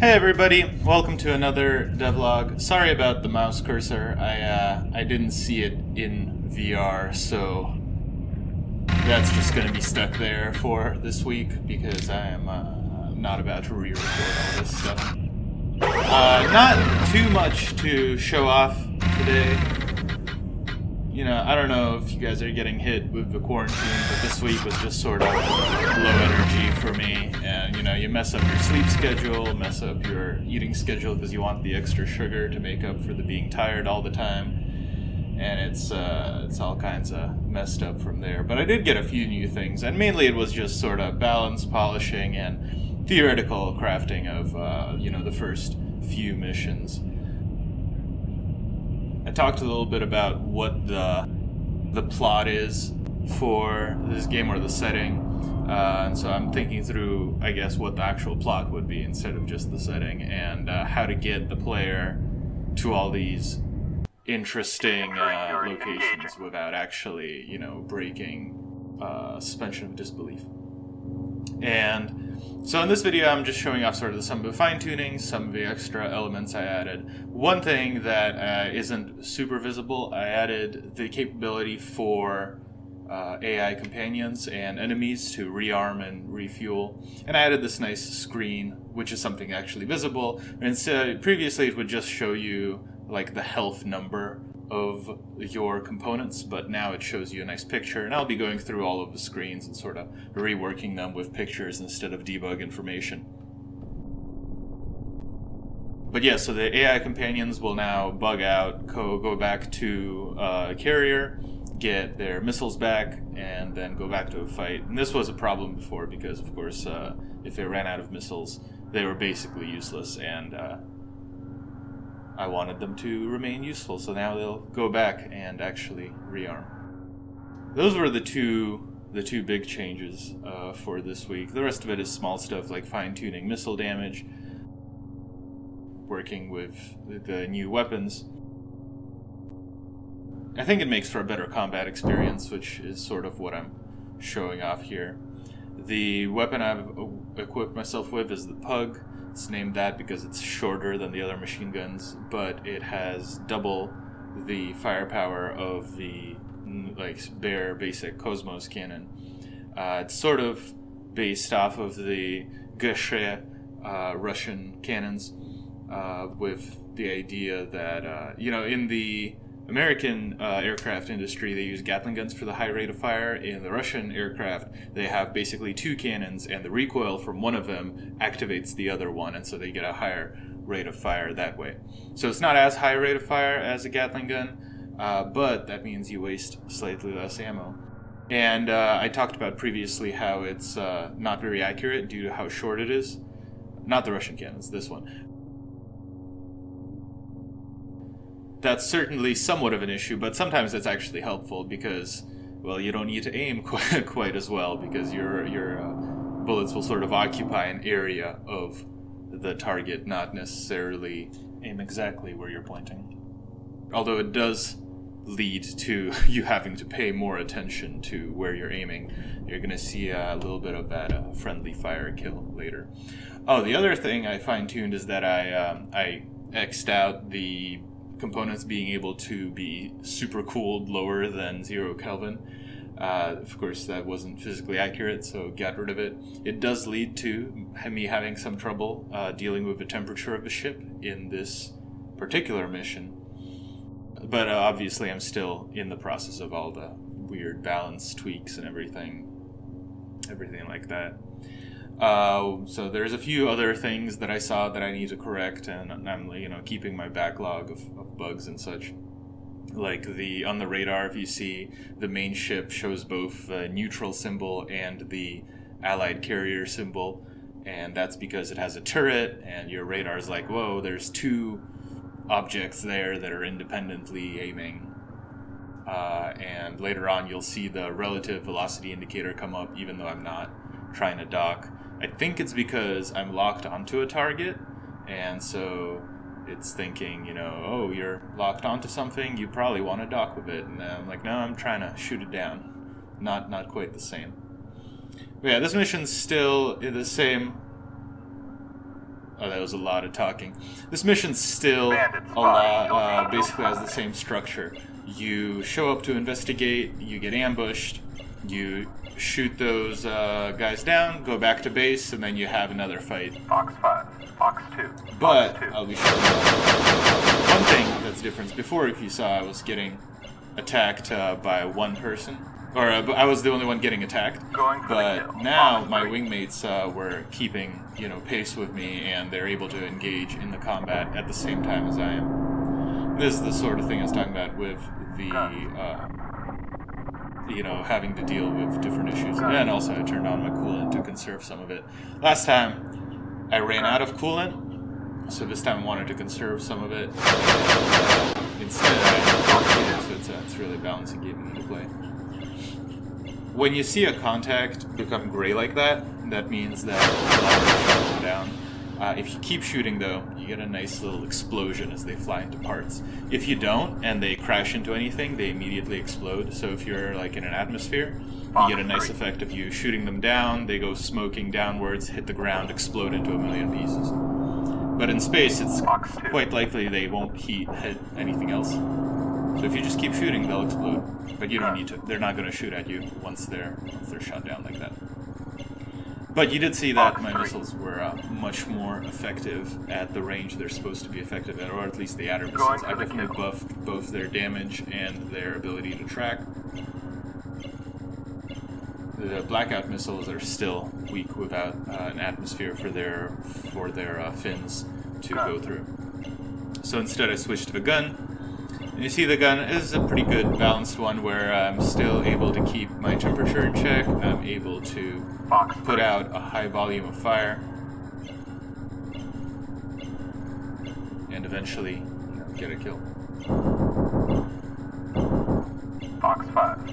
Hey everybody, welcome to another devlog. Sorry about the mouse cursor. I didn't see it in VR, so that's just gonna be stuck there for this week because I am not about to re-record all this stuff. Not too much to show off today. You know, I don't know if you guys are getting hit with the quarantine, but this week was just sort of low energy for me. And, you know, you mess up your sleep schedule, mess up your eating schedule because you want the extra sugar to make up for the being tired all the time. And it's all kinds of messed up from there. But I did get a few new things, and mainly it was just sort of balance polishing and theoretical crafting of, the first few missions. I talked a little bit about what the plot is for this game, or the setting, and so I'm thinking through, I guess, what the actual plot would be instead of just the setting, and how to get the player to all these interesting locations without actually, breaking suspension of disbelief. And so in this video, I'm just showing off sort of some of the fine-tuning, some of the extra elements I added. One thing that isn't super visible, I added the capability for AI companions and enemies to rearm and refuel. And I added this nice screen, which is something actually visible. And so previously it would just show you like the health number of your components, but now it shows you a nice picture, and I'll be going through all of the screens and sort of reworking them with pictures instead of debug information. But yeah, so the AI companions will now bug out, go back to a carrier, get their missiles back, and then go back to a fight. And this was a problem before because, of course, if they ran out of missiles, they were basically useless, and I wanted them to remain useful, so now they'll go back and actually rearm. Those were the two big changes for this week. The rest of it is small stuff like fine-tuning missile damage, working with the new weapons. I think it makes for a better combat experience, which is sort of what I'm showing off here. The weapon I've equipped myself with is the Pug. It's named that because it's shorter than the other machine guns, but it has double the firepower of the bare basic Cosmos cannon. It's sort of based off of the Geshe Russian cannons, with the idea that in the American aircraft industry, they use Gatling guns for the high rate of fire. In the Russian aircraft, they have basically two cannons, and the recoil from one of them activates the other one, and so they get a higher rate of fire that way. So it's not as high a rate of fire as a Gatling gun, but that means you waste slightly less ammo. And I talked about previously how it's not very accurate due to how short it is. Not the Russian cannons, this one. That's certainly somewhat of an issue, but sometimes that's actually helpful because, well, you don't need to aim quite as well because your bullets will sort of occupy an area of the target, not necessarily aim exactly where you're pointing. Although it does lead to you having to pay more attention to where you're aiming. You're going to see a little bit of that friendly fire kill later. Oh, the other thing I fine-tuned is that I X'd out the components being able to be super cooled lower than 0 Kelvin. Of course, that wasn't physically accurate, so got rid of it. It does lead to me having some trouble dealing with the temperature of the ship in this particular mission. But obviously, I'm still in the process of all the weird balance tweaks and everything like that. So there's a few other things that I saw that I need to correct, and I'm keeping my backlog of bugs and such. Like on the radar, if you see the main ship shows both the neutral symbol and the allied carrier symbol, and that's because it has a turret, and your radar's like, whoa, there's two objects there that are independently aiming. And later on you'll see the relative velocity indicator come up even though I'm not trying to dock. I think it's because I'm locked onto a target, and so it's thinking, oh, you're locked onto something, you probably want to dock with it. And I'm like, no, I'm trying to shoot it down. Not quite the same. But yeah, this mission's still the same Oh, that was a lot of talking. This mission's still a lot, basically has the same structure. You show up to investigate, you get ambushed, you shoot those guys down, go back to base, and then you have another fight. Fox 5, Fox 2. But, Fox 2. I'll be showing you one thing that's different. Before, if you saw, I was getting attacked by one person. Or I was the only one getting attacked, but now my wingmates were keeping, pace with me, and they're able to engage in the combat at the same time as I am. This is the sort of thing I was talking about with the, having to deal with different issues. And also I turned on my coolant to conserve some of it. Last time, I ran out of coolant, so this time I wanted to conserve some of it. Instead, so it's really a balancing game into play. When you see a contact become gray like that, that means that they're shutting down. If you keep shooting, though, you get a nice little explosion as they fly into parts. If you don't, and they crash into anything, they immediately explode. So if you're like in an atmosphere, you get a nice effect of you shooting them down, they go smoking downwards, hit the ground, explode into a million pieces. But in space, it's quite likely they won't hit anything else. So if you just keep shooting, they'll explode. But you don't need to. They're not going to shoot at you once they're shot down like that. But you did see that my missiles were much more effective at the range they're supposed to be effective at, or at least the adder missiles. I definitely buffed both their damage and their ability to track. The blackout missiles are still weak without an atmosphere for their fins to go through. So instead I switched to the gun. And you see the gun is a pretty good balanced one where I'm still able to keep my temperature in check. I'm able to put out a high volume of fire. And eventually get a kill. Fox 5.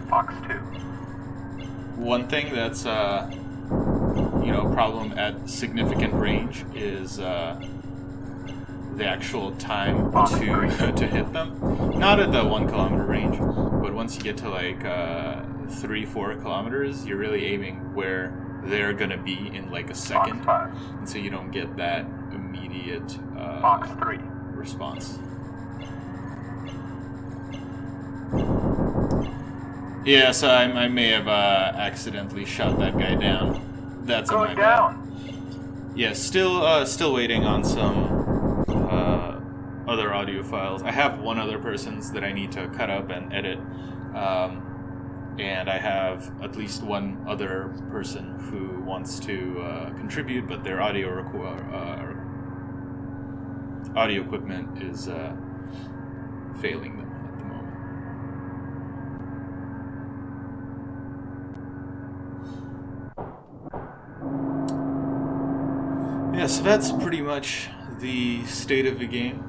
Fox 2. One thing that's a problem at significant range is the actual time to hit them. Not at the 1 kilometer range, but once you get to like 3-4 kilometers, you're really aiming where they're gonna be in like a second, and so you don't get that immediate Fox 3. response. Yeah, so I may have accidentally shot that guy down. That's on my bad. Yeah, still waiting on some other audio files. I have one other person's that I need to cut up and edit, and I have at least one other person who wants to contribute, but their audio equipment is failing them at the moment. Yeah, so that's pretty much the state of the game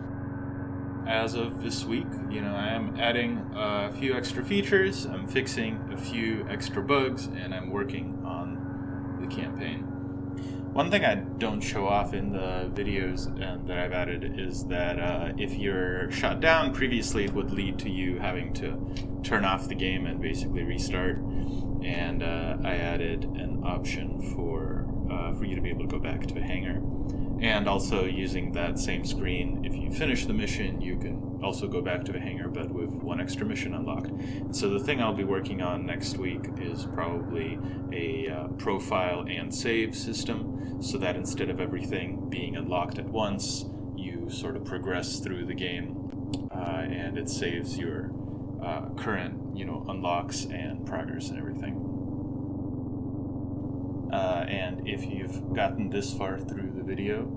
as of this week. I am adding a few extra features, I'm fixing a few extra bugs, and I'm working on the campaign. One thing I don't show off in the videos that I've added is that if you're shot down previously, it would lead to you having to turn off the game and basically restart. And I added an option for you to be able to go back to a hangar. And also using that same screen, if you finish the mission, you can also go back to a hangar, but with one extra mission unlocked. And so the thing I'll be working on next week is probably a profile and save system, so that instead of everything being unlocked at once, you sort of progress through the game, and it saves your current, unlocks and progress and everything. And if you've gotten this far through the video,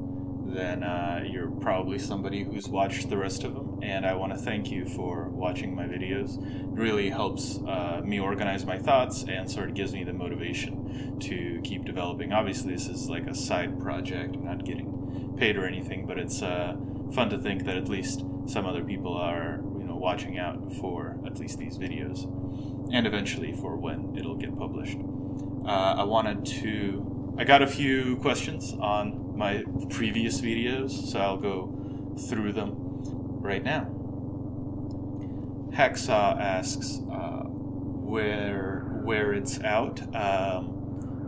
then you're probably somebody who's watched the rest of them, and I want to thank you for watching my videos. It really helps me organize my thoughts and sort of gives me the motivation to keep developing. Obviously, this is like a side project. I'm not getting paid or anything, but it's fun to think that at least some other people are, watching out for at least these videos, and eventually for when it'll get published. I got a few questions on my previous videos, so I'll go through them right now. Hacksaw asks where it's out.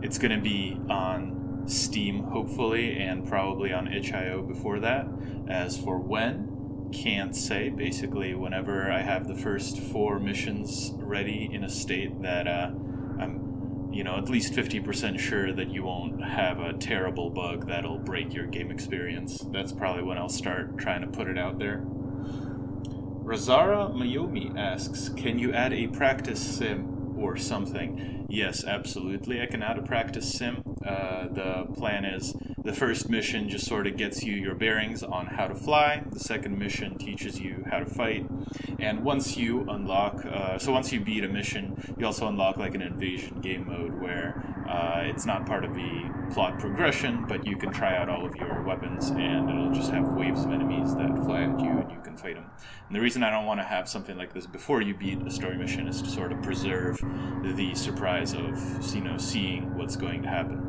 It's going to be on Steam, hopefully, and probably on itch.io before that. As for when, can't say. Basically, whenever I have the first 4 missions ready in a state that I'm, at least 50% sure that you won't have a terrible bug that'll break your game experience. That's probably when I'll start trying to put it out there. Razara Mayomi asks, can you add a practice sim or something? Yes, absolutely, I can add a practice sim. The plan is the first mission just sort of gets you your bearings on how to fly. The second mission teaches you how to fight. And once you unlock, once you beat a mission, you also unlock like an invasion game mode where it's not part of the plot progression, but you can try out all of your weapons and it'll just have waves of enemies that fly at you and you can fight them. And the reason I don't want to have something like this before you beat a story mission is to sort of preserve the surprise of, seeing what's going to happen.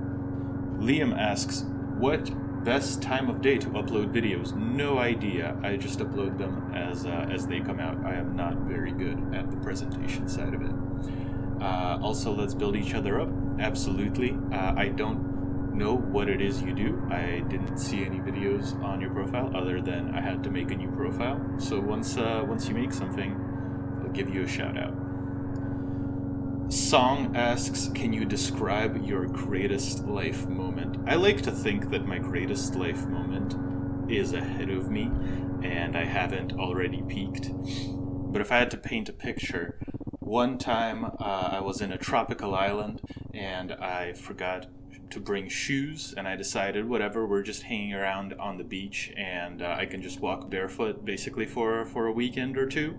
Liam asks, what best time of day to upload videos? No idea. I just upload them as they come out. I am not very good at the presentation side of it. Also, let's build each other up. Absolutely. I don't know what it is you do. I didn't see any videos on your profile other than I had to make a new profile. So once you make something, I'll give you a shout out. Song asks, can you describe your greatest life moment? I like to think that my greatest life moment is ahead of me and I haven't already peaked. But if I had to paint a picture, one time I was in a tropical island and I forgot to bring shoes and I decided, whatever, we're just hanging around on the beach and I can just walk barefoot basically for a weekend or two.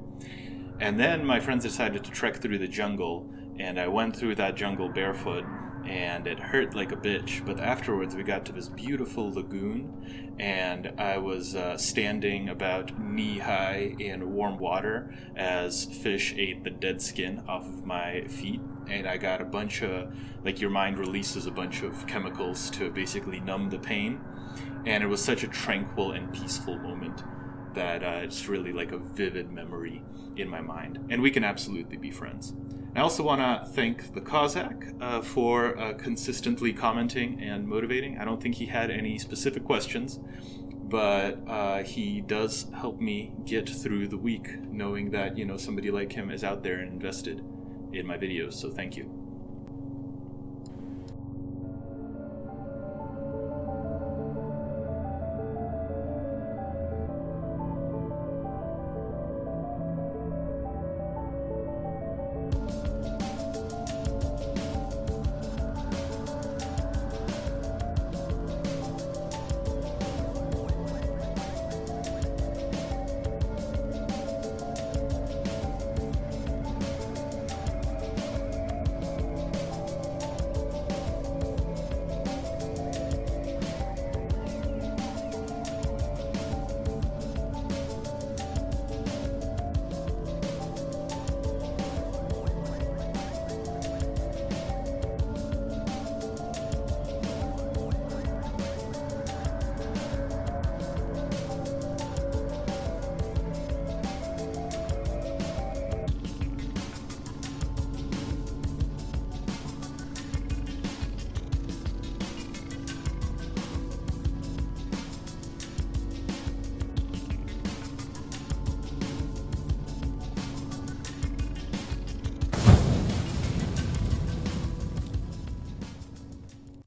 And then my friends decided to trek through the jungle, and I went through that jungle barefoot, and it hurt like a bitch. But afterwards, we got to this beautiful lagoon, and I was standing about knee-high in warm water as fish ate the dead skin off of my feet. And I got a bunch of, your mind releases a bunch of chemicals to basically numb the pain. And it was such a tranquil and peaceful moment that it's really like a vivid memory in my mind. And we can absolutely be friends. I also want to thank the Cossack for consistently commenting and motivating. I don't think he had any specific questions, but he does help me get through the week knowing that, somebody like him is out there and invested in my videos. So thank you.